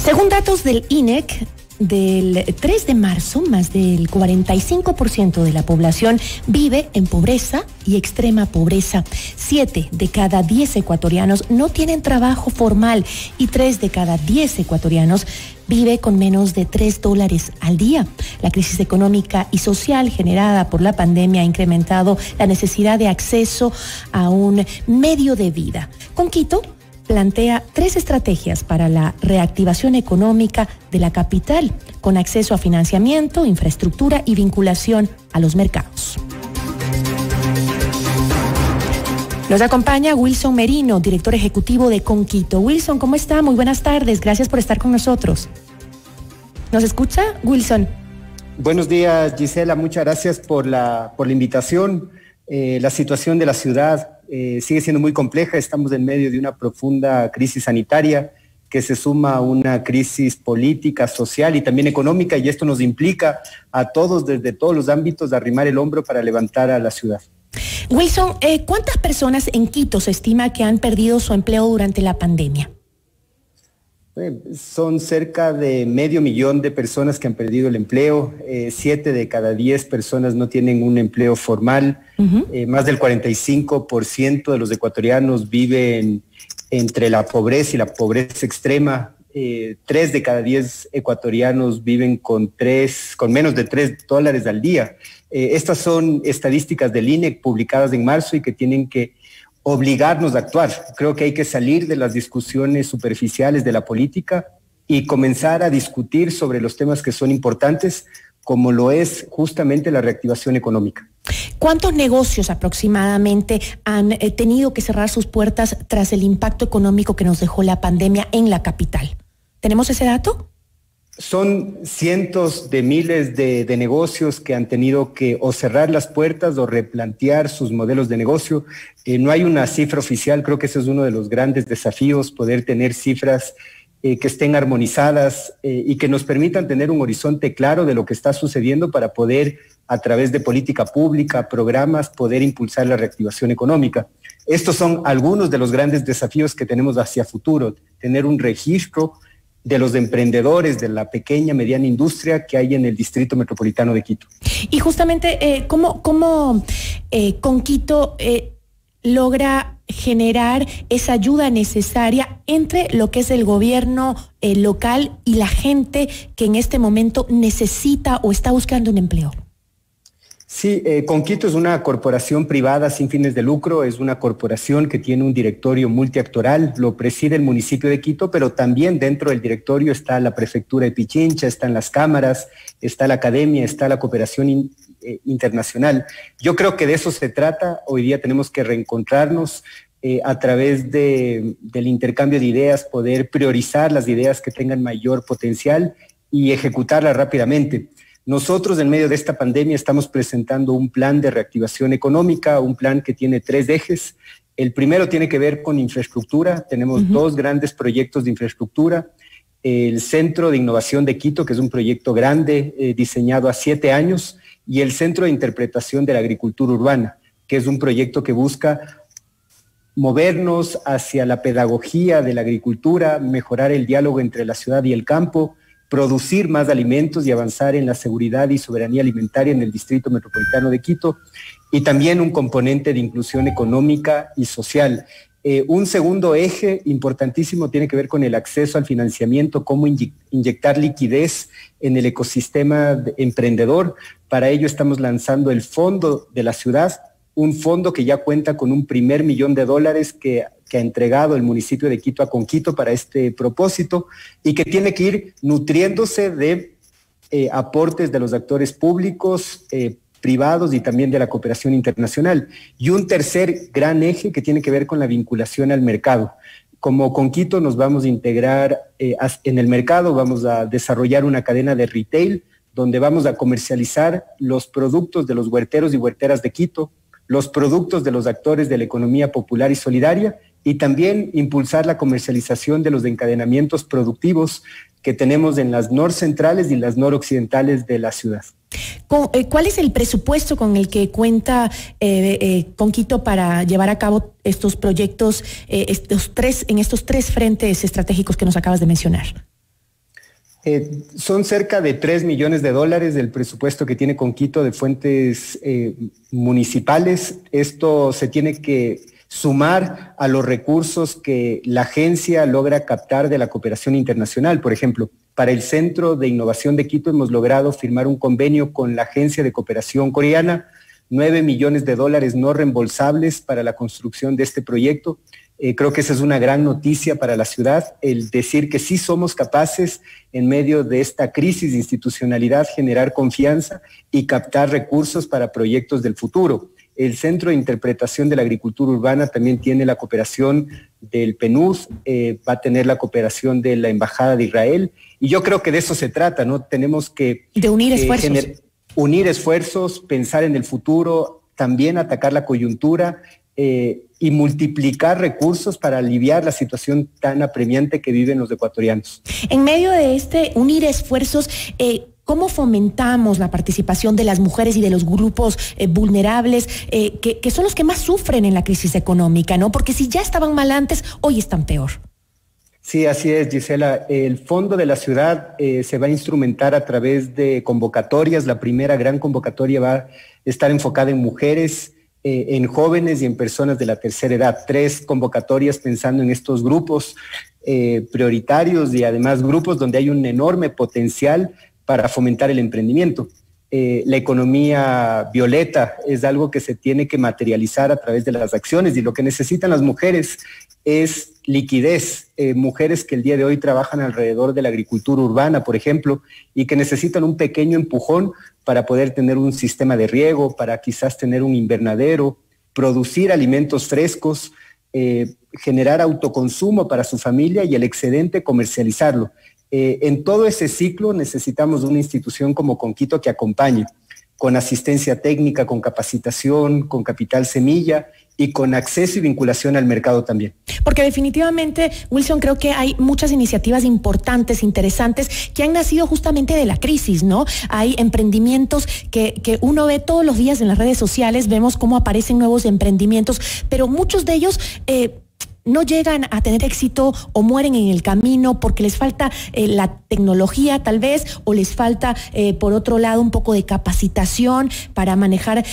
Según datos del INEC, del 3 de marzo, más del 45% de la población vive en pobreza y extrema pobreza. 7 de cada 10 ecuatorianos no tienen trabajo formal y 3 de cada 10 ecuatorianos vive con menos de $3 al día. La crisis económica y social generada por la pandemia ha incrementado la necesidad de acceso a un medio de vida. Con Quito plantea 3 estrategias para la reactivación económica de la capital, con acceso a financiamiento, infraestructura y vinculación a los mercados. Nos acompaña Wilson Merino, director ejecutivo de Con Quito. Wilson, ¿cómo está? Muy buenas tardes, gracias por estar con nosotros. ¿Nos escucha, Wilson? Buenos días, Gisela, muchas gracias por la invitación. La situación de la ciudad sigue siendo muy compleja. Estamos en medio de una profunda crisis sanitaria que se suma a una crisis política, social y también económica, y esto nos implica a todos, desde todos los ámbitos, de arrimar el hombro para levantar a la ciudad. Wilson, ¿cuántas personas en Quito se estima que han perdido su empleo durante la pandemia? Son cerca de 500,000 de personas que han perdido el empleo. 7 de cada 10 personas no tienen un empleo formal. Más del 45% de los ecuatorianos viven entre la pobreza y la pobreza extrema. 3 de cada 10 ecuatorianos viven con menos de $3 al día. Estas son estadísticas del INEC publicadas en marzo y que tienen que obligarnos a actuar. Creo que hay que salir de las discusiones superficiales de la política y comenzar a discutir sobre los temas que son importantes, como lo es justamente la reactivación económica. ¿Cuántos negocios aproximadamente han tenido que cerrar sus puertas tras el impacto económico que nos dejó la pandemia en la capital? ¿Tenemos ese dato? Son cientos de miles de negocios que han tenido que o cerrar las puertas o replantear sus modelos de negocio. No hay una cifra oficial, creo que ese es uno de los grandes desafíos, poder tener cifras que estén armonizadas y que nos permitan tener un horizonte claro de lo que está sucediendo para poder, a través de política pública, programas, poder impulsar la reactivación económica. Estos son algunos de los grandes desafíos que tenemos hacia futuro, tener un registro de los emprendedores de la pequeña, mediana industria que hay en el Distrito Metropolitano de Quito. Y justamente, ¿cómo Con Quito logra generar esa ayuda necesaria entre lo que es el gobierno local y la gente que en este momento necesita o está buscando un empleo? Sí, Con Quito es una corporación privada sin fines de lucro, es una corporación que tiene un directorio multiactoral, lo preside el municipio de Quito, pero también dentro del directorio está la prefectura de Pichincha, están las cámaras, está la academia, está la cooperación internacional. Yo creo que de eso se trata. Hoy día tenemos que reencontrarnos a través del intercambio de ideas, poder priorizar las ideas que tengan mayor potencial y ejecutarlas rápidamente. Nosotros, en medio de esta pandemia, estamos presentando un plan de reactivación económica, un plan que tiene 3 ejes. El primero tiene que ver con infraestructura. Tenemos 2 grandes proyectos de infraestructura. El Centro de Innovación de Quito, que es un proyecto grande, diseñado a 7 años, y el Centro de Interpretación de la Agricultura Urbana, que es un proyecto que busca movernos hacia la pedagogía de la agricultura, mejorar el diálogo entre la ciudad y el campo, producir más alimentos y avanzar en la seguridad y soberanía alimentaria en el Distrito Metropolitano de Quito, y también un componente de inclusión económica y social. Un segundo eje importantísimo tiene que ver con el acceso al financiamiento, cómo inyectar liquidez en el ecosistema emprendedor. Para ello estamos lanzando el Fondo de la Ciudad, un fondo que ya cuenta con un primer $1,000,000 que ha entregado el municipio de Quito a Con Quito para este propósito y que tiene que ir nutriéndose de aportes de los actores públicos, privados y también de la cooperación internacional. Y un tercer gran eje que tiene que ver con la vinculación al mercado. Como Con Quito nos vamos a integrar en el mercado, vamos a desarrollar una cadena de retail donde vamos a comercializar los productos de los huerteros y huerteras de Quito, los productos de los actores de la economía popular y solidaria, y también impulsar la comercialización de los encadenamientos productivos que tenemos en las norcentrales y las noroccidentales de la ciudad. ¿Cuál es el presupuesto con el que cuenta Con Quito para llevar a cabo estos proyectos en estos tres frentes estratégicos que nos acabas de mencionar? Son cerca de 3 millones de dólares del presupuesto que tiene Conquito de fuentes municipales. Esto se tiene que sumar a los recursos que la agencia logra captar de la cooperación internacional. Por ejemplo, para el Centro de Innovación de Quito hemos logrado firmar un convenio con la Agencia de Cooperación Coreana, 9 millones de dólares no reembolsables para la construcción de este proyecto. Creo que esa es una gran noticia para la ciudad, el decir que sí somos capaces en medio de esta crisis de institucionalidad generar confianza y captar recursos para proyectos del futuro. El Centro de Interpretación de la Agricultura Urbana también tiene la cooperación del PNUD, va a tener la cooperación de la Embajada de Israel, y yo creo que de eso se trata, ¿no? Tenemos que... De unir esfuerzos. Unir esfuerzos, pensar en el futuro, también atacar la coyuntura y multiplicar recursos para aliviar la situación tan apremiante que viven los ecuatorianos. En medio de este unir esfuerzos, ¿cómo fomentamos la participación de las mujeres y de los grupos vulnerables, que son los que más sufren en la crisis económica, ¿no? Porque si ya estaban mal antes, hoy están peor. Sí, así es, Gisela. El Fondo de la Ciudad se va a instrumentar a través de convocatorias. La primera gran convocatoria va a estar enfocada en mujeres, en jóvenes y en personas de la tercera edad. 3 convocatorias pensando en estos grupos prioritarios y además grupos donde hay un enorme potencial para fomentar el emprendimiento. La economía violeta es algo que se tiene que materializar a través de las acciones, y lo que necesitan las mujeres es liquidez. Mujeres que el día de hoy trabajan alrededor de la agricultura urbana, por ejemplo, y que necesitan un pequeño empujón para poder tener un sistema de riego, para quizás tener un invernadero, producir alimentos frescos, generar autoconsumo para su familia y el excedente comercializarlo. En todo ese ciclo necesitamos una institución como Conquito que acompañe, con asistencia técnica, con capacitación, con capital semilla y con acceso y vinculación al mercado también. Porque definitivamente, Wilson, creo que hay muchas iniciativas importantes, interesantes, que han nacido justamente de la crisis, ¿no? Hay emprendimientos que uno ve todos los días en las redes sociales, vemos cómo aparecen nuevos emprendimientos, pero muchos de ellos... no llegan a tener éxito o mueren en el camino porque les falta la tecnología tal vez, o les falta por otro lado un poco de capacitación para manejar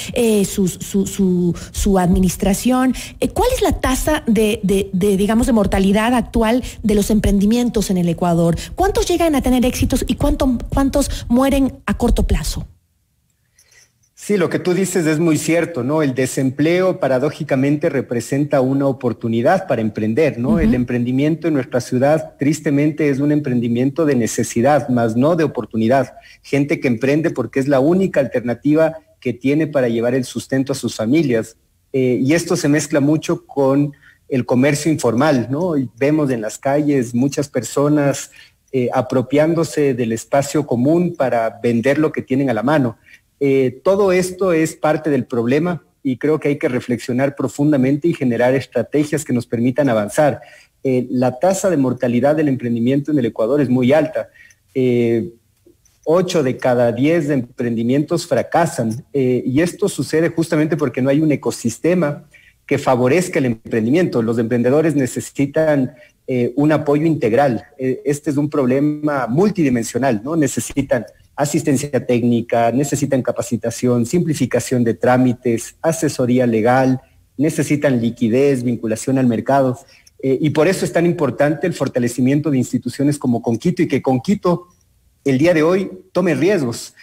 su administración. ¿Cuál es la tasa digamos de mortalidad actual de los emprendimientos en el Ecuador? ¿Cuántos llegan a tener éxitos y cuántos mueren a corto plazo? Sí, lo que tú dices es muy cierto, ¿no? El desempleo paradójicamente representa una oportunidad para emprender, ¿no? Uh-huh. El emprendimiento en nuestra ciudad tristemente es un emprendimiento de necesidad, más no de oportunidad. Gente que emprende porque es la única alternativa que tiene para llevar el sustento a sus familias. Y esto se mezcla mucho con el comercio informal, ¿no? Y vemos en las calles muchas personas apropiándose del espacio común para vender lo que tienen a la mano. Todo esto es parte del problema y creo que hay que reflexionar profundamente y generar estrategias que nos permitan avanzar. La tasa de mortalidad del emprendimiento en el Ecuador es muy alta. 8 de cada 10 emprendimientos fracasan y esto sucede justamente porque no hay un ecosistema que favorezca el emprendimiento. Los emprendedores necesitan un apoyo integral. Este es un problema multidimensional, ¿no? Necesitan asistencia técnica, necesitan capacitación, simplificación de trámites, asesoría legal, necesitan liquidez, vinculación al mercado. Y por eso es tan importante el fortalecimiento de instituciones como Conquito y que Conquito el día de hoy tome riesgos.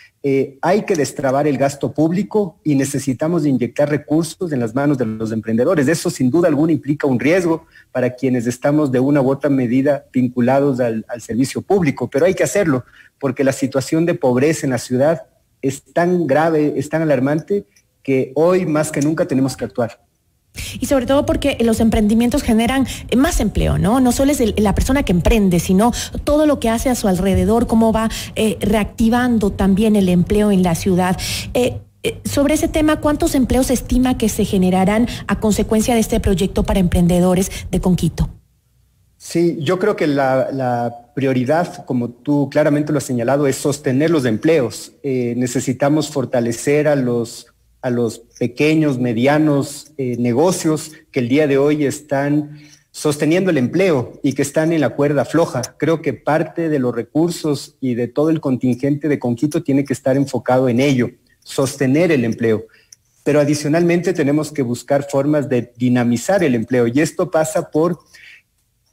Hay que destrabar el gasto público y necesitamos inyectar recursos en las manos de los emprendedores. Eso sin duda alguna implica un riesgo para quienes estamos de una u otra medida vinculados al servicio público, pero hay que hacerlo porque la situación de pobreza en la ciudad es tan grave, es tan alarmante que hoy más que nunca tenemos que actuar. Y sobre todo porque los emprendimientos generan más empleo, ¿no? No solo es la persona que emprende, sino todo lo que hace a su alrededor, cómo va reactivando también el empleo en la ciudad. Sobre ese tema, ¿cuántos empleos se estima que se generarán a consecuencia de este proyecto para emprendedores de Conquito? Sí, yo creo que la prioridad, como tú claramente lo has señalado, es sostener los empleos. Necesitamos fortalecer a los pequeños, medianos negocios que el día de hoy están sosteniendo el empleo y que están en la cuerda floja. Creo que parte de los recursos y de todo el contingente de Conquito tiene que estar enfocado en ello, sostener el empleo. Pero adicionalmente tenemos que buscar formas de dinamizar el empleo y esto pasa por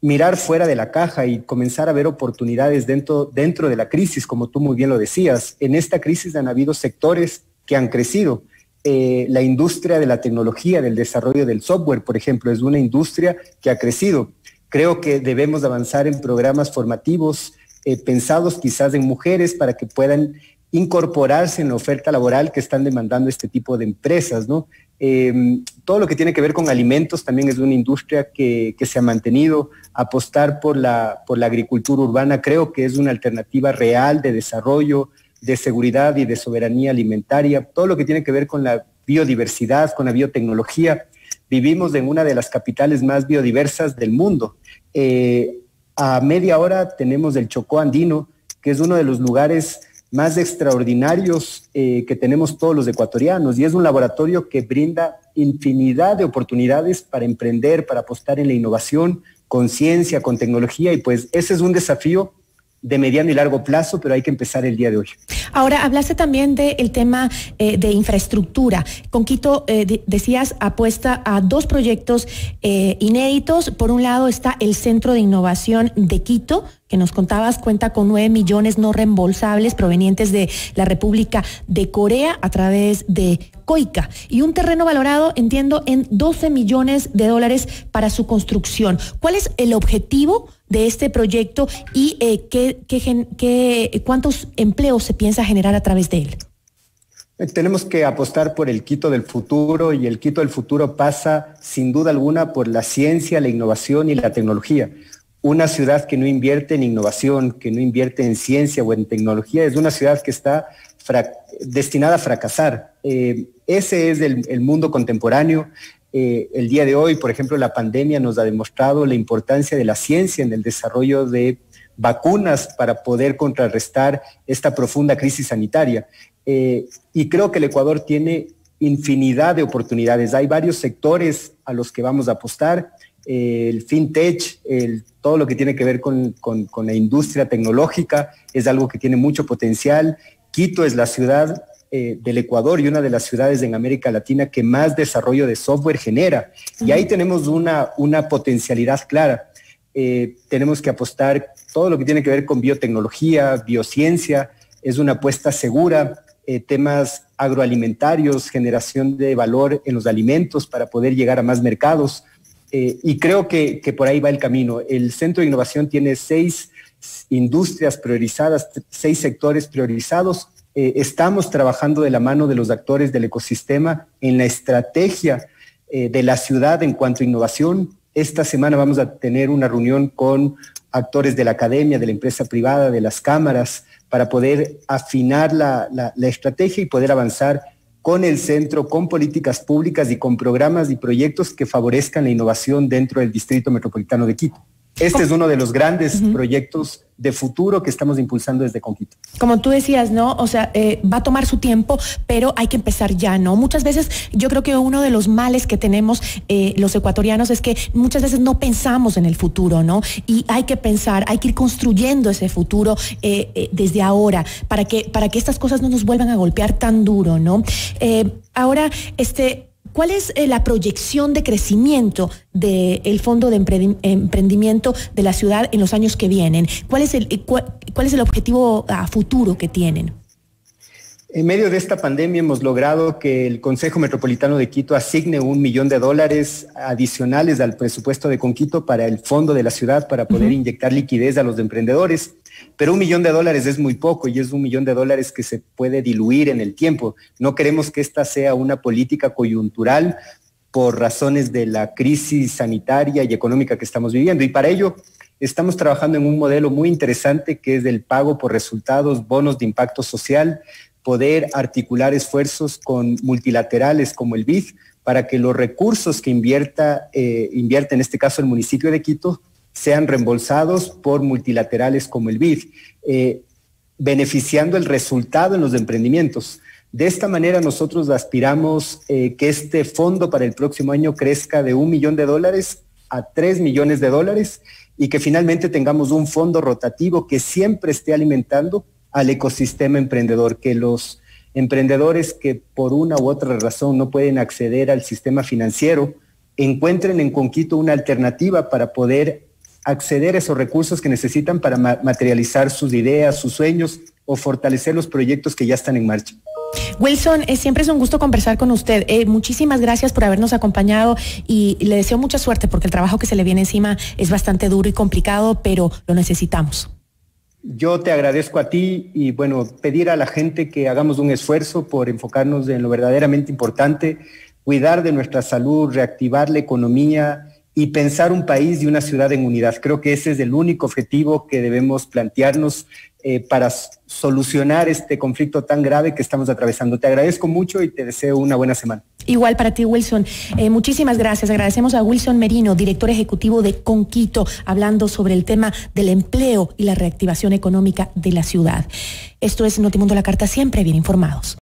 mirar fuera de la caja y comenzar a ver oportunidades dentro de la crisis, como tú muy bien lo decías. En esta crisis han habido sectores que han crecido. La industria de la tecnología, del desarrollo del software, por ejemplo, es una industria que ha crecido. Creo que debemos avanzar en programas formativos pensados quizás en mujeres para que puedan incorporarse en la oferta laboral que están demandando este tipo de empresas, ¿no? Todo lo que tiene que ver con alimentos también es una industria que se ha mantenido. Apostar por la agricultura urbana creo que es una alternativa real de desarrollo, de seguridad y de soberanía alimentaria. Todo lo que tiene que ver con la biodiversidad, con la biotecnología. Vivimos en una de las capitales más biodiversas del mundo. A media hora tenemos el Chocó andino, que es uno de los lugares más extraordinarios que tenemos todos los ecuatorianos, y es un laboratorio que brinda infinidad de oportunidades para emprender, para apostar en la innovación, con ciencia, con tecnología, y pues ese es un desafío de mediano y largo plazo, pero hay que empezar el día de hoy. Ahora, hablaste también del tema de infraestructura. Conquito, decías, apuesta a 2 proyectos inéditos. Por un lado está el Centro de Innovación de Quito, que nos contabas, cuenta con 9 millones no reembolsables provenientes de la República de Corea a través de COICA, y un terreno valorado, entiendo, en $12 millones para su construcción. ¿Cuál es el objetivo de este proyecto y cuántos empleos se piensa generar a través de él? Tenemos que apostar por el Quito del futuro, y el Quito del futuro pasa sin duda alguna por la ciencia, la innovación y la tecnología. Una ciudad que no invierte en innovación, que no invierte en ciencia o en tecnología, es una ciudad que está destinada a fracasar. Ese es el mundo contemporáneo. El día de hoy, por ejemplo, la pandemia nos ha demostrado la importancia de la ciencia en el desarrollo de vacunas para poder contrarrestar esta profunda crisis sanitaria. Y creo que el Ecuador tiene infinidad de oportunidades. Hay varios sectores a los que vamos a apostar. El fintech, todo lo que tiene que ver con la industria tecnológica es algo que tiene mucho potencial. Quito es la ciudad del Ecuador y una de las ciudades en América Latina que más desarrollo de software genera. Y ahí tenemos una potencialidad clara. Tenemos que apostar todo lo que tiene que ver con biotecnología, biociencia, es una apuesta segura. Temas agroalimentarios, generación de valor en los alimentos para poder llegar a más mercados. Y creo que por ahí va el camino. El Centro de Innovación tiene 6 industrias priorizadas, 6 sectores priorizados. Estamos trabajando de la mano de los actores del ecosistema en la estrategia de la ciudad en cuanto a innovación. Esta semana vamos a tener una reunión con actores de la academia, de la empresa privada, de las cámaras, para poder afinar la estrategia y poder avanzar con el centro, con políticas públicas y con programas y proyectos que favorezcan la innovación dentro del Distrito Metropolitano de Quito. Este es uno de los grandes proyectos de futuro que estamos impulsando desde Conquito. Como tú decías, ¿no? O sea, va a tomar su tiempo, pero hay que empezar ya, ¿no? Muchas veces yo creo que uno de los males que tenemos los ecuatorianos es que muchas veces no pensamos en el futuro, ¿no? Y hay que pensar, hay que ir construyendo ese futuro desde ahora para que estas cosas no nos vuelvan a golpear tan duro, ¿no? Ahora, ¿cuál es la proyección de crecimiento del Fondo de Emprendimiento de la ciudad en los años que vienen? ¿Cuál es el objetivo a futuro que tienen? En medio de esta pandemia hemos logrado que el Consejo Metropolitano de Quito asigne $1 millón adicionales al presupuesto de Conquito para el fondo de la ciudad para poder inyectar liquidez a los emprendedores. Pero $1 millón es muy poco y es $1 millón que se puede diluir en el tiempo. No queremos que esta sea una política coyuntural por razones de la crisis sanitaria y económica que estamos viviendo. Y para ello estamos trabajando en un modelo muy interesante que es el pago por resultados, bonos de impacto social, poder articular esfuerzos con multilaterales como el BID para que los recursos que invierte en este caso el municipio de Quito sean reembolsados por multilaterales como el BID, beneficiando el resultado en los emprendimientos. De esta manera nosotros aspiramos que este fondo para el próximo año crezca de $1 millón a $3 millones y que finalmente tengamos un fondo rotativo que siempre esté alimentando al ecosistema emprendedor, que los emprendedores que por una u otra razón no pueden acceder al sistema financiero encuentren en Conquito una alternativa para poder acceder a esos recursos que necesitan para materializar sus ideas, sus sueños o fortalecer los proyectos que ya están en marcha. Wilson, siempre es un gusto conversar con usted. Muchísimas gracias por habernos acompañado y le deseo mucha suerte porque el trabajo que se le viene encima es bastante duro y complicado, pero lo necesitamos. Yo te agradezco a ti y bueno, pedir a la gente que hagamos un esfuerzo por enfocarnos en lo verdaderamente importante, cuidar de nuestra salud, reactivar la economía y pensar un país y una ciudad en unidad. Creo que ese es el único objetivo que debemos plantearnos para solucionar este conflicto tan grave que estamos atravesando. Te agradezco mucho y te deseo una buena semana. Igual para ti, Wilson. Muchísimas gracias. Agradecemos a Wilson Merino, director ejecutivo de Conquito, hablando sobre el tema del empleo y la reactivación económica de la ciudad. Esto es Notimundo La Carta, siempre bien informados.